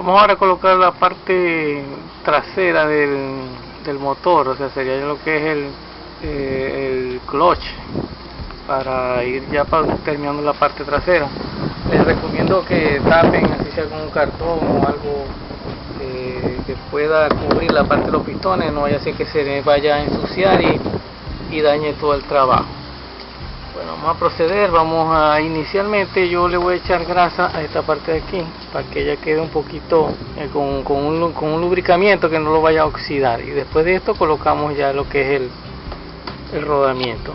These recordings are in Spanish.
Vamos ahora a colocar la parte trasera del motor, o sea, sería lo que es el clutch, para ir ya terminando la parte trasera. Les recomiendo que tapen, así sea con un cartón o algo que pueda cubrir la parte de los pistones, no vaya a ser que se les vaya a ensuciar y dañe todo el trabajo. Bueno, vamos a proceder. Inicialmente yo le voy a echar grasa a esta parte de aquí para que ella quede un poquito con un lubricamiento que no lo vaya a oxidar, y después de esto colocamos ya lo que es el rodamiento.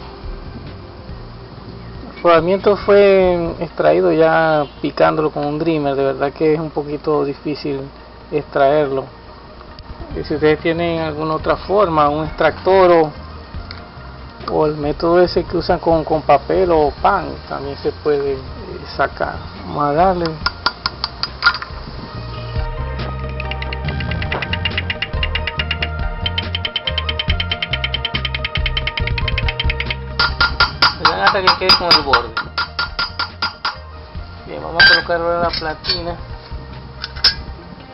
El rodamiento fue extraído ya picándolo con un dreamer. De verdad que es un poquito difícil extraerlo. Y si ustedes tienen alguna otra forma, un extractor o el método ese que usan con papel o pan, también se puede sacar. Vamos a darle. Hasta que quede con el borde. Bien, vamos a colocar ahora la platina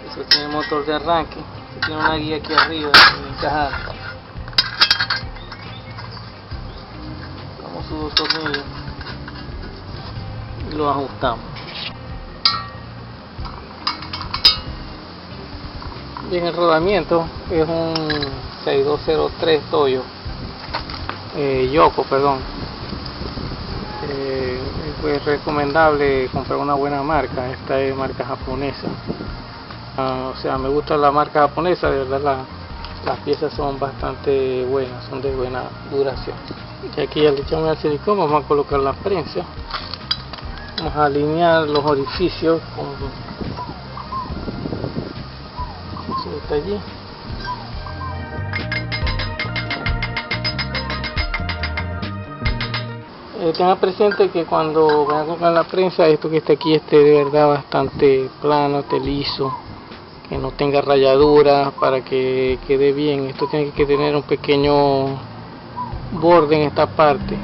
que sostiene el motor de arranque. Tiene una guía aquí arriba en encajar. Vamos sus dos tornillos y los ajustamos. Bien, el rodamiento es un 6203 Toyo Yoko, perdón. Es recomendable comprar una buena marca. Esta es marca japonesa. O sea, me gusta la marca japonesa, de verdad las piezas son bastante buenas, son de buena duración. Y aquí ya le echamos el silicón. Vamos a colocar la prensa, vamos a alinear los orificios con su detalle. Tengan presente que cuando van a colocar la prensa, esto que está aquí esté de verdad bastante plano, esté liso, que no tenga rayaduras, para que quede bien. Esto tiene que tener un pequeño borde en esta parte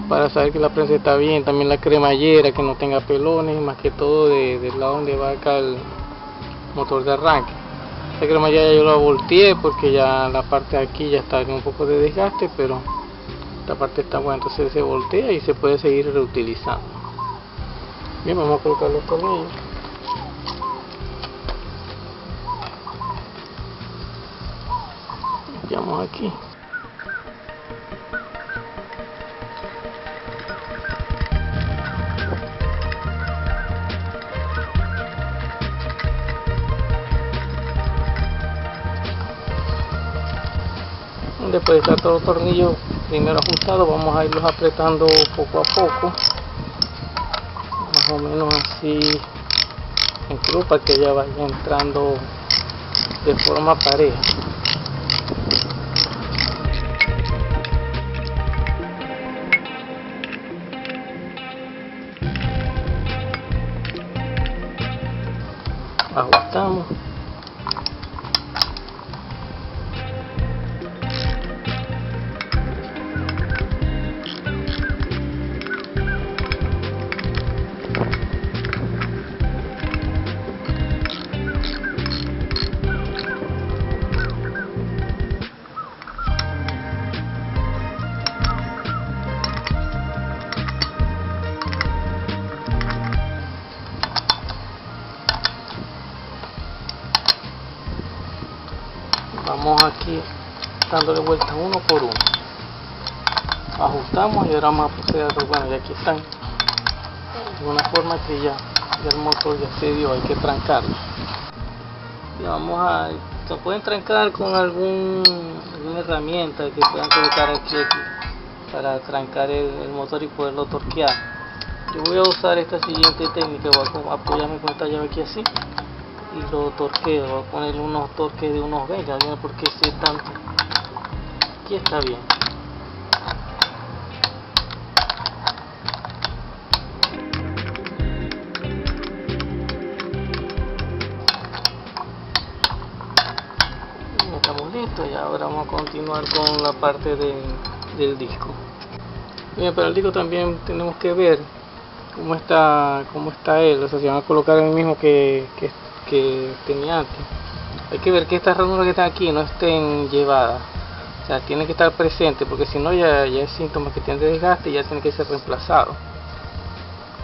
para saber que la prensa está bien. También la cremallera, que no tenga pelones, más que todo del lado donde va acá el motor de arranque. Esta cremallera yo la volteé porque ya la parte de aquí ya está con un poco de desgaste, pero esta parte está buena, entonces se voltea y se puede seguir reutilizando. Bien, vamos a colocar los tornillos. Limpiamos aquí. Después de estar todos los tornillos primero ajustados, vamos a irlos apretando poco a poco, más o menos así en cruz, para que ya vaya entrando de forma pareja. Ajustamos. Vamos aquí dándole vueltas uno por uno, ajustamos y ahora vamos a proceder a, bueno, ya aquí están de una forma que ya el motor ya se dio, hay que trancarlo. Y se pueden trancar con alguna herramienta que puedan colocar aquí para trancar el motor y poderlo torquear. Yo voy a usar esta siguiente técnica. Voy a apoyarme con esta llave aquí así y lo torqueo. Voy a poner unos torques de unos 20, no porque sé tanto. Aquí está bien. Estamos listos y ahora vamos a continuar con la parte del disco. Bien, para el disco también tenemos que ver cómo está él. O sea, si van a colocar el mismo que tenía antes. Hay que ver que estas ranuras que están aquí no estén llevadas. O sea, tienen que estar presentes, porque si no ya es síntoma que tiene de desgaste y ya tiene que ser reemplazado.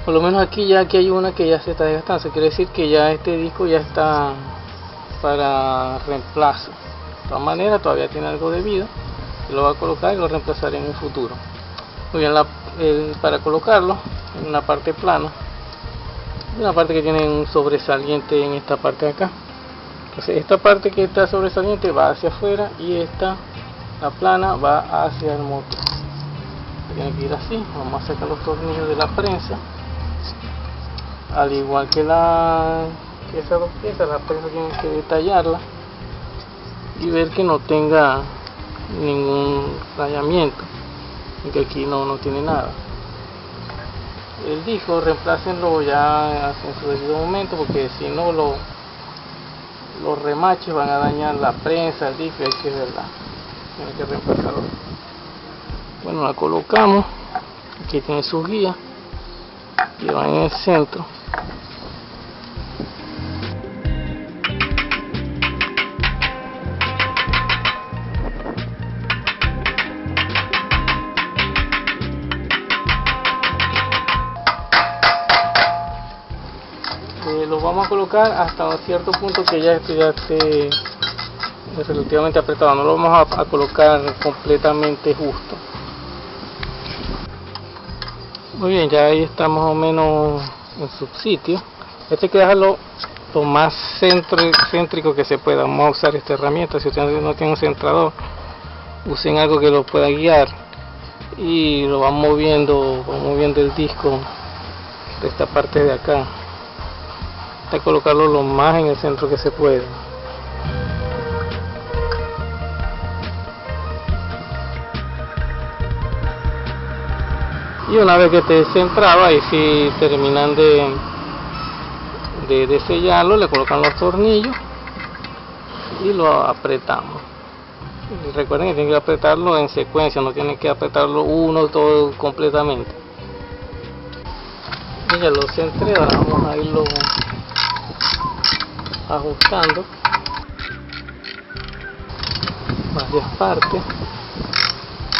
Por lo menos aquí hay una que ya se está desgastando. Eso quiere decir que ya este disco ya está para reemplazo. De todas maneras todavía tiene algo de vida. Lo va a colocar y lo reemplazaré en un futuro. Muy bien, para colocarlo en una parte plana, una parte que tiene un sobresaliente en esta parte de acá. Entonces esta parte que está sobresaliente va hacia afuera y la plana va hacia el motor. Tiene que ir así. Vamos a sacar los tornillos de la prensa. Al igual que esas dos piezas, la prensa tiene que detallarla y ver que no tenga ningún rayamiento, y que aquí no tiene nada. El disco reemplácenlo ya en su debido momento, porque si no los remaches van a dañar la prensa, el disco, y hay que verla, tiene que reemplazarlo. Bueno, la colocamos, aquí tiene sus guías que van en el centro. Lo vamos a colocar hasta cierto punto que ya esto ya esté relativamente apretado. No lo vamos a colocar completamente justo. Muy bien, ya ahí está más o menos en su sitio. Este hay que dejarlo lo más céntrico que se pueda. Vamos a usar esta herramienta. Si usted no tiene un centrador, usen algo que lo pueda guiar y lo van moviendo el disco de esta parte de acá. Hay que colocarlo lo más en el centro que se pueda. Y una vez que esté centrado, ahí sí terminan de sellarlo, le colocan los tornillos y lo apretamos. Y recuerden que tienen que apretarlo en secuencia, no tienen que apretarlo uno todo completamente. Y ya lo centré, ahora vamos a irlo ajustando varias partes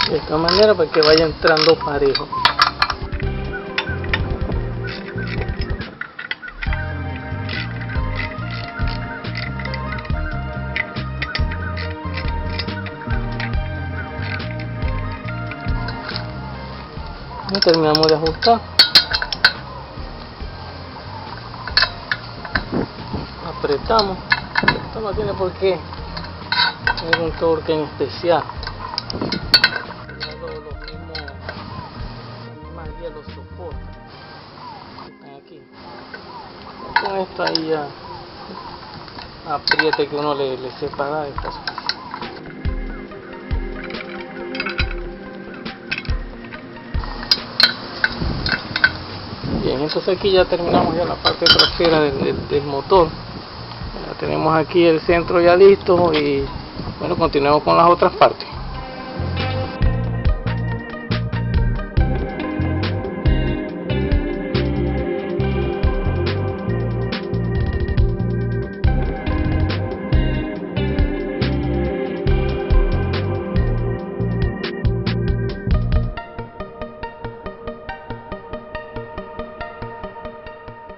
de esta manera para que vaya entrando parejo. Y terminamos de ajustar. Apretamos. Esto no tiene por qué tener un torque en especial. Los mismas guías los soportan. Están aquí. Con esto ahí ya apriete que uno le separa de estas cosas. Bien, entonces aquí ya terminamos ya la parte trasera del motor. Ya tenemos aquí el centro ya listo y bueno, continuemos con las otras partes.